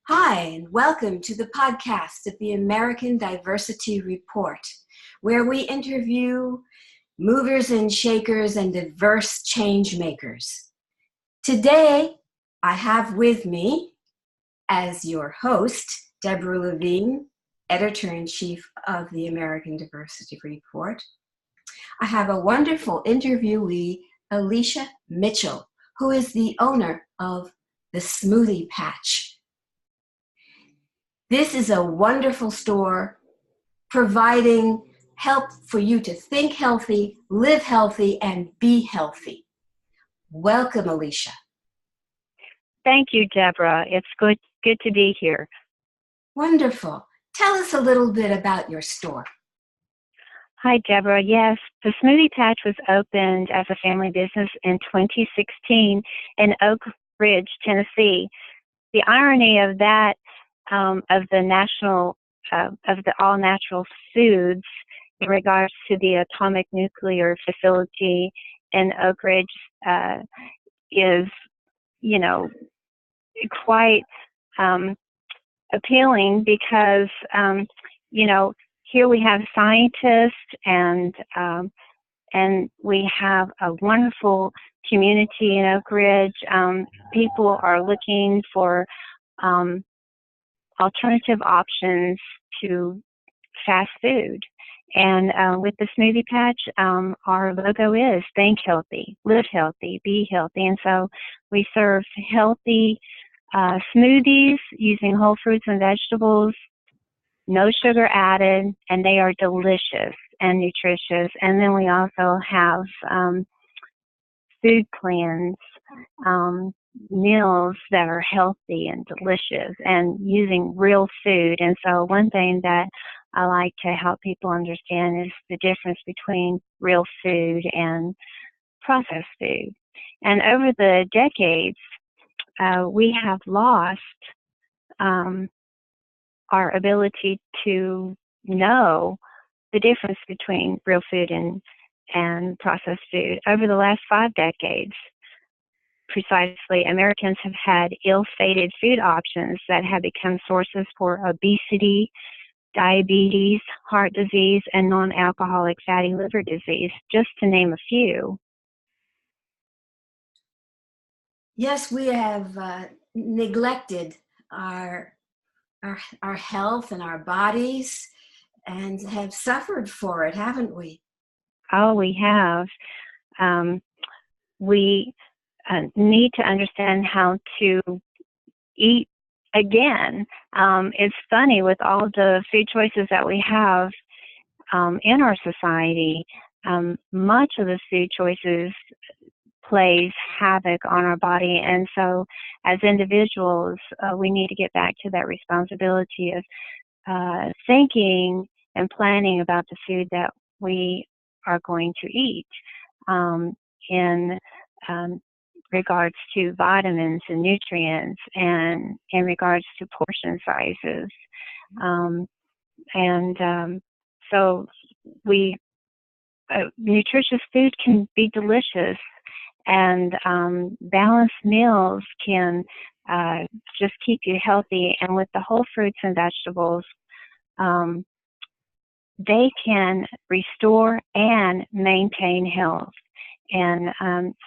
Hi, and welcome to the podcast of the American Diversity Report, where we interview movers and shakers and diverse change makers. Today, I have with me, as your host, Deborah Levine, Editor-in-Chief of the American Diversity Report. I have a wonderful interviewee, Alicia Mitchell, who is the owner of the Smoothie Patch. This is a wonderful store providing help for you to think healthy, live healthy, and be healthy. Welcome, Alicia. Thank you, Deborah. It's good to be here. Wonderful. Tell us a little bit about your store. Hi, Deborah. Yes, the Smoothie Patch was opened as a family business in 2016 in Oak Ridge, Tennessee. The irony of that, of the all natural foods in regards to the atomic nuclear facility in Oak Ridge is, quite appealing because, here we have scientists and we have a wonderful community in Oak Ridge. People are looking for alternative options to fast food. And with the Smoothie Patch, our logo is think healthy, live healthy, be healthy. And so we serve healthy smoothies using whole fruits and vegetables, no sugar added, and they are delicious and nutritious. And then we also have food plans, meals that are healthy and delicious and using real food. And so one thing that I like to help people understand is the difference between real food and processed food. And over the decades, we have lost our ability to know the difference between real food and processed food. Over the last 5 decades, precisely, Americans have had ill-fated food options that have become sources for obesity, diabetes, heart disease, and non-alcoholic fatty liver disease, just to name a few. Yes, we have neglected our health and our bodies and have suffered for it, haven't we? Oh, we have. We need to understand how to eat again. It's funny with all the food choices that we have in our society, much of the food choices plays havoc on our body. And so as individuals, we need to get back to that responsibility of thinking and planning about the food that we are going to eat in regards to vitamins and nutrients and in regards to portion sizes. So nutritious food can be delicious, and balanced meals can just keep you healthy. And with the whole fruits and vegetables, they can restore and maintain health. And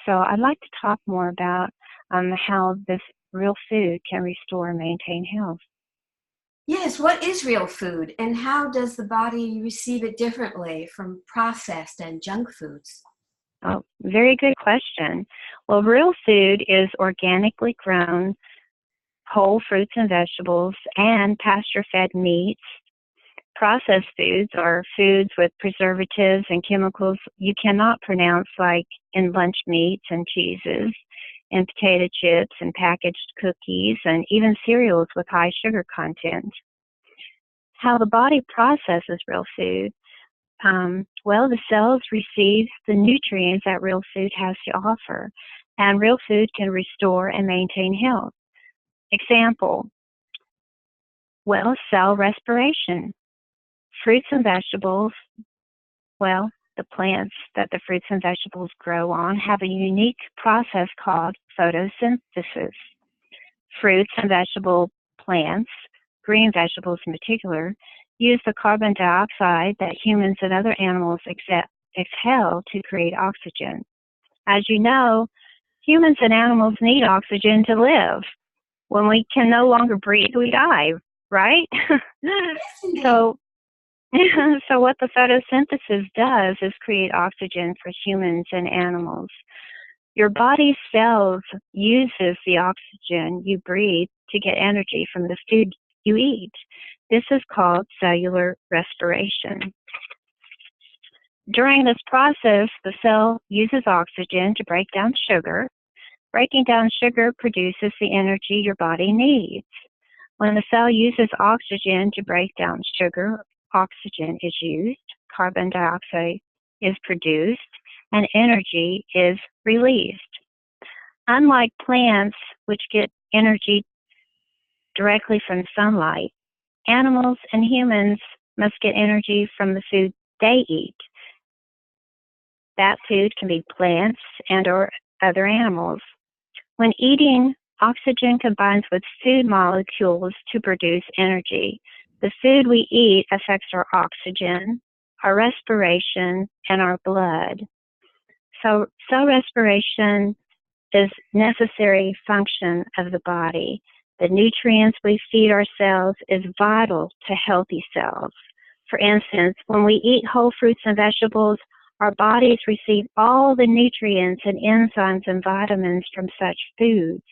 so I'd like to talk more about how this real food can restore and maintain health. Yes, what is real food and how does the body receive it differently from processed and junk foods? Oh, very good question. Well, real food is organically grown, whole fruits and vegetables, and pasture-fed meats. Processed foods are foods with preservatives and chemicals you cannot pronounce, like in lunch meats and cheeses, and potato chips and packaged cookies, and even cereals with high sugar content. How the body processes real food. Well, the cells receive the nutrients that real food has to offer, and real food can restore and maintain health. Example, well, cell respiration. Fruits and vegetables, well, the plants that the fruits and vegetables grow on have a unique process called photosynthesis. Fruits and vegetable plants, green vegetables in particular, use the carbon dioxide that humans and other animals exhale to create oxygen. As you know, humans and animals need oxygen to live. When we can no longer breathe, we die, right? So, so what the photosynthesis does is create oxygen for humans and animals. Your body's cells uses the oxygen you breathe to get energy from the food you eat. This is called cellular respiration. During this process, the cell uses oxygen to break down sugar. Breaking down sugar produces the energy your body needs. When the cell uses oxygen to break down sugar, oxygen is used, carbon dioxide is produced, and energy is released. Unlike plants, which get energy directly from sunlight, animals and humans must get energy from the food they eat. That food can be plants and or other animals. When eating, oxygen combines with food molecules to produce energy. The food we eat affects our oxygen, our respiration, and our blood. So cell respiration is necessary function of the body. The nutrients we feed our cells is vital to healthy cells. For instance, when we eat whole fruits and vegetables, our bodies receive all the nutrients and enzymes and vitamins from such foods.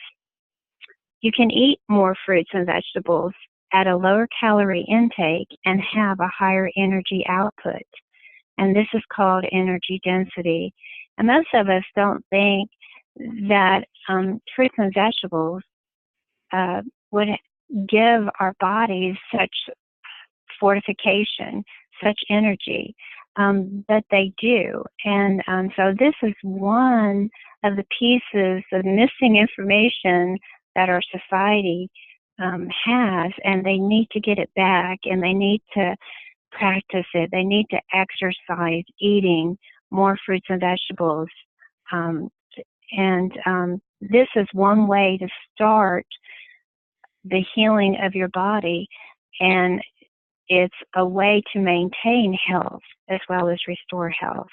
You can eat more fruits and vegetables at a lower calorie intake and have a higher energy output. And this is called energy density. And most of us don't think that fruits and vegetables would give our bodies such fortification, such energy, but they do. And so this is one of the pieces of missing information that our society has, and they need to get it back, and they need to practice it. They need to exercise eating more fruits and vegetables. This is one way to start the healing of your body, and it's a way to maintain health as well as restore health.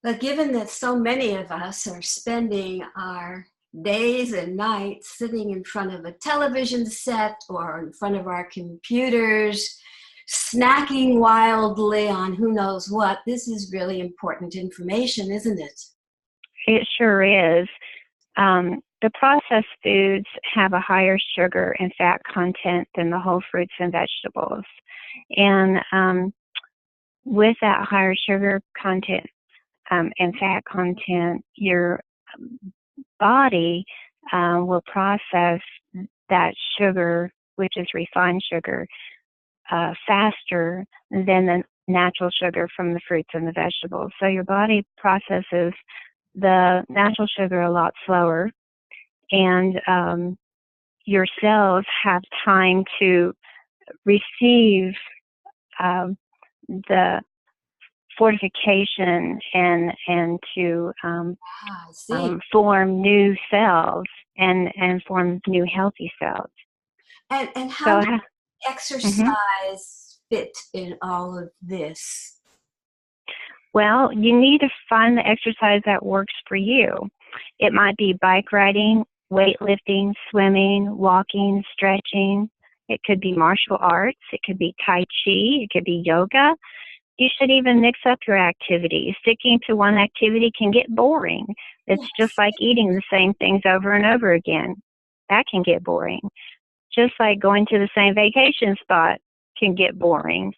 But given that so many of us are spending our days and nights sitting in front of a television set or in front of our computers, snacking wildly on who knows what, this is really important information, isn't it? It sure is. The processed foods have a higher sugar and fat content than the whole fruits and vegetables. And with that higher sugar content and fat content, your body will process that sugar, which is refined sugar, faster than the natural sugar from the fruits and the vegetables. So your body processes the natural sugar a lot slower, and your cells have time to receive the fortification and to form new cells and form new healthy cells. And how does exercise fit in all of this? Well, you need to find the exercise that works for you. It might be bike riding, weightlifting, swimming, walking, stretching. It could be martial arts. It could be Tai Chi. It could be yoga. You should even mix up your activities. Sticking to one activity can get boring. It's just like eating the same things over and over again. That can get boring. Just like going to the same vacation spot can get boring.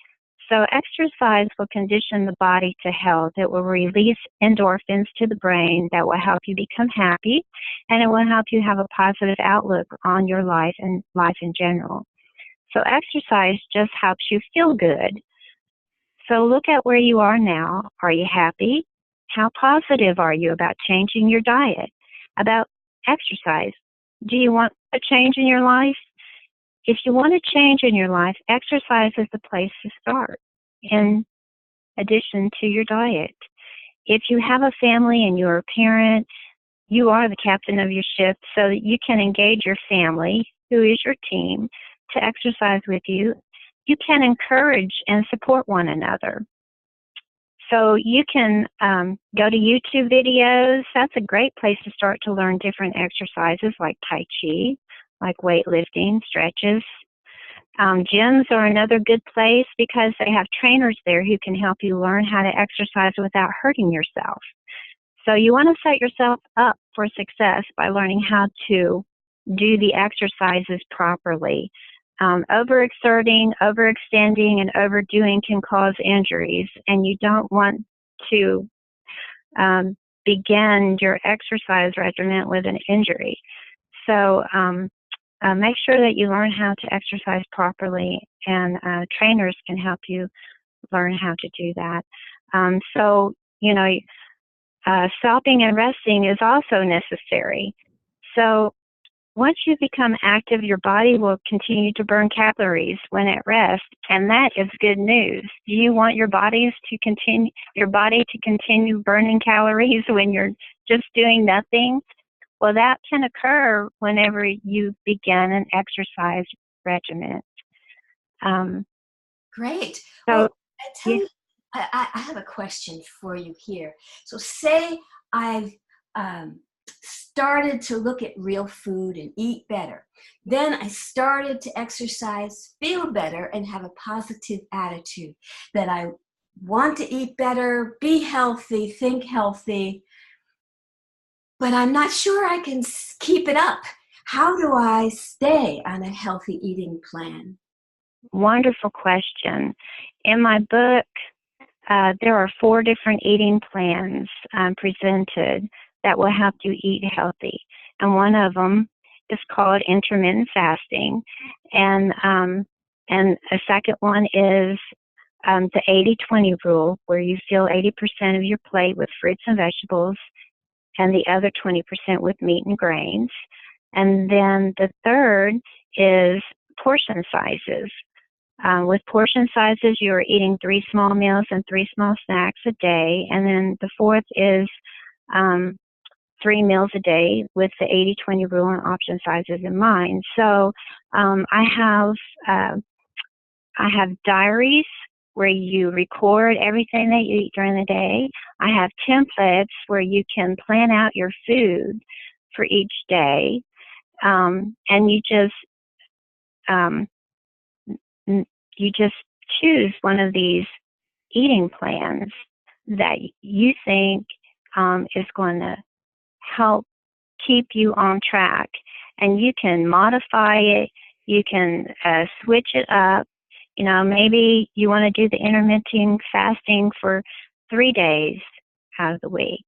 So exercise will condition the body to health. It will release endorphins to the brain that will help you become happy, and it will help you have a positive outlook on your life and life in general. So exercise just helps you feel good. So look at where you are now. Are you happy? How positive are you about changing your diet, about exercise? Do you want a change in your life? If you want a change in your life, exercise is the place to start, in addition to your diet. If you have a family and you're a parent, you are the captain of your ship, so that you can engage your family, who is your team, to exercise with you, you can encourage and support one another. So you can go to YouTube videos. That's a great place to start to learn different exercises like Tai Chi, like weightlifting, stretches. Gyms are another good place because they have trainers there who can help you learn how to exercise without hurting yourself. So you want to set yourself up for success by learning how to do the exercises properly. Overexerting, overextending, and overdoing can cause injuries, and you don't want to begin your exercise regimen with an injury. So make sure that you learn how to exercise properly, and trainers can help you learn how to do that. So, you know, stopping and resting is also necessary. So once you become active, your body will continue to burn calories when at rest, and that is good news. Do you want your body to continue burning calories when you're just doing nothing? Well, that can occur whenever you begin an exercise regimen. Great. So, Well, tell yeah. me, I have a question for you here. So say I've started to look at real food and eat better. Then I started to exercise, feel better, and have a positive attitude that I want to eat better, be healthy, think healthy, but I'm not sure I can keep it up. How do I stay on a healthy eating plan? Wonderful question. In my book, there are 4 different eating plans presented that will help you eat healthy. And one of them is called intermittent fasting. And a second one is the 80-20 rule, where you fill 80% of your plate with fruits and vegetables and the other 20% with meat and grains. And then the third is portion sizes. With portion sizes, you are eating 3 small meals and 3 small snacks a day. And then the fourth is 3 meals a day with the 80-20 rule and option sizes in mind. So I have diaries where you record everything that you eat during the day. I have templates where you can plan out your food for each day. And you just choose one of these eating plans that you think is going to help keep you on track. And you can modify it. You can switch it up. You know, maybe you want to do the intermittent fasting for 3 days out of the week.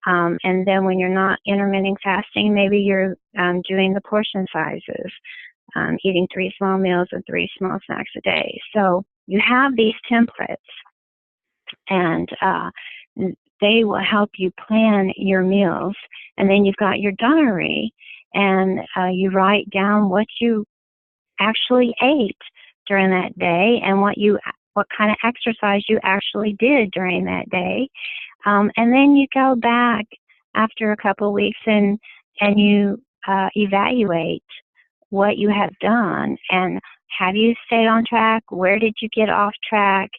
And then when you're not intermittent fasting, maybe you're doing the portion sizes, eating 3 small meals and 3 small snacks a day. So you have these templates, and they will help you plan your meals. And then you've got your diary, and you write down what you actually ate during that day and what kind of exercise you actually did during that day. And then you go back after a couple of weeks and you evaluate what you have done, and have you stayed on track? Where did you get off track?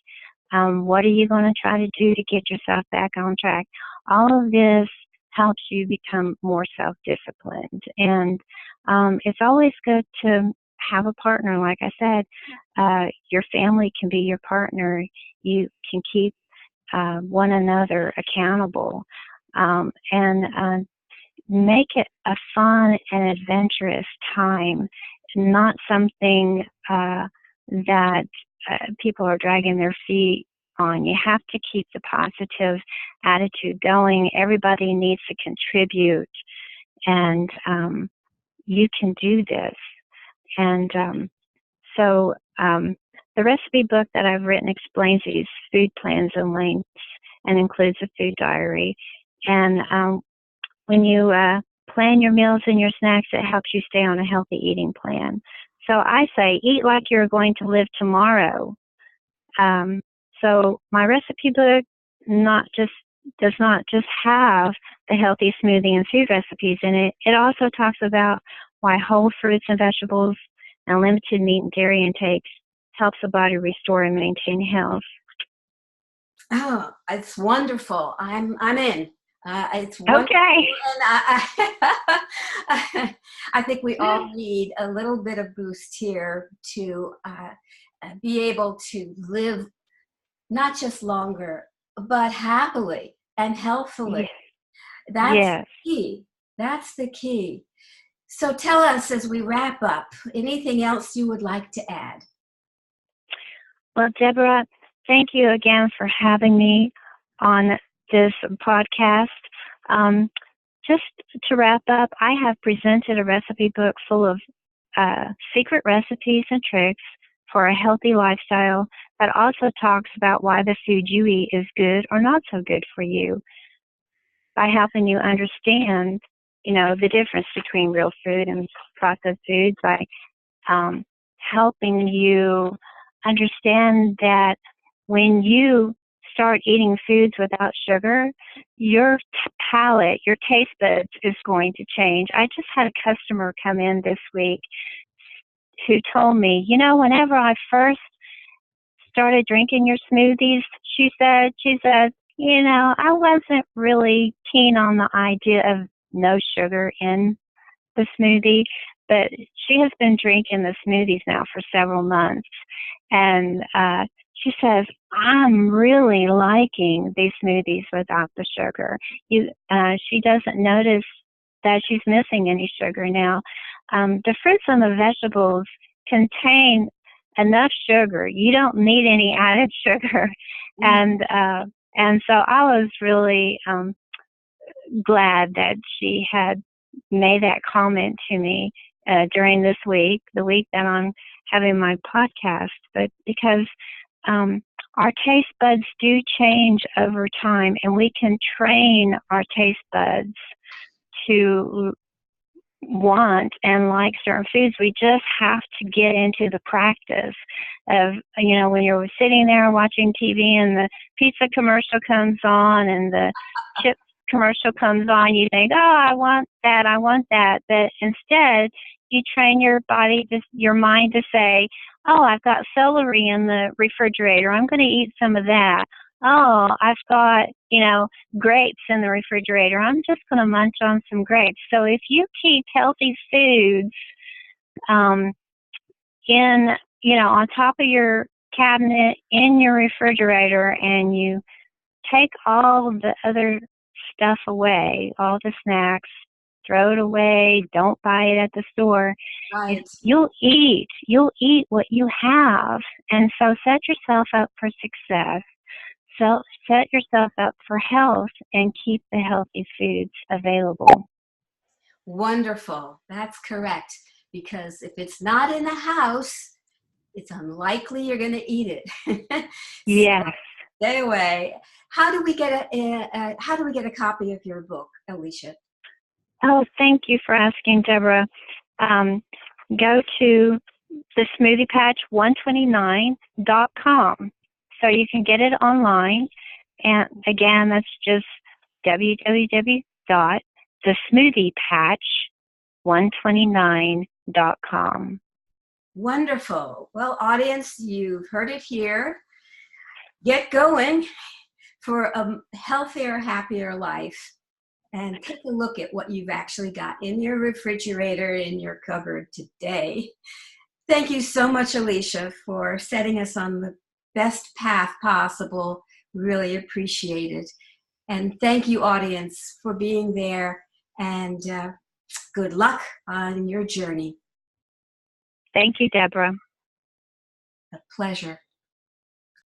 What are you going to try to do to get yourself back on track? All of this helps you become more self-disciplined. And it's always good to have a partner. Like I said, your family can be your partner. You can keep one another accountable, and make it a fun and adventurous time, not something that people are dragging their feet on. You have to keep the positive attitude going. Everybody needs to contribute, and you can do this. And so the recipe book that I've written explains these food plans and lengths and includes a food diary. And when you plan your meals and your snacks, it helps you stay on a healthy eating plan. So I say, eat like you're going to live tomorrow. So my recipe book does not just have the healthy smoothie and food recipes in it. It also talks about why whole fruits and vegetables and limited meat and dairy intakes helps the body restore and maintain health. Oh, it's wonderful. I'm in. It's wonderful. Okay. And I think we all need a little bit of boost here to be able to live not just longer, but happily and healthfully. Yes. That's Yes. the key. That's the key. So tell us as we wrap up, anything else you would like to add? Well, Deborah, thank you again for having me on this podcast. Just to wrap up, I have presented a recipe book full of secret recipes and tricks for a healthy lifestyle that also talks about why the food you eat is good or not so good for you, by helping you understand, the difference between real food and processed foods, by helping you understand that when you start eating foods without sugar, your palate, your taste buds is going to change. I just had a customer come in this week who told me, whenever I first started drinking your smoothies, she said, I wasn't really keen on the idea of no sugar in the smoothie, but she has been drinking the smoothies now for several months. And she says, I'm really liking these smoothies without the sugar. She doesn't notice that she's missing any sugar now. The fruits and the vegetables contain enough sugar. You don't need any added sugar. And so I was really glad that she had made that comment to me during this week, the week that I'm having my podcast, but because our taste buds do change over time, and we can train our taste buds to want and like certain foods. We just have to get into the practice of, when you're sitting there watching TV and the pizza commercial comes on and the chip commercial comes on, you think, oh, I want that. But instead, you train your mind to say, oh, I've got celery in the refrigerator. I'm going to eat some of that. Oh, I've got, grapes in the refrigerator. I'm just going to munch on some grapes. So if you keep healthy foods on top of your cabinet in your refrigerator, and you take all the other stuff away, all the snacks, throw it away, don't buy it at the store. Right. You'll eat what you have. And so set yourself up for success. So set yourself up for health and keep the healthy foods available. Wonderful. That's correct. Because if it's not in the house, it's unlikely you're going to eat it. Yes. Stay away. How do we get a copy of your book, Alicia? Oh, thank you for asking, Deborah. Go to the Smoothie Patch 129.com. So you can get it online. And again, that's just www.thesmoothiepatch129.com. Wonderful. Well, audience, you've heard it here. Get going for a healthier, happier life. And take a look at what you've actually got in your refrigerator, in your cupboard today. Thank you so much, Alicia, for setting us on the best path possible. Really appreciate it. And thank you, audience, for being there. And good luck on your journey. Thank you, Deborah. A pleasure.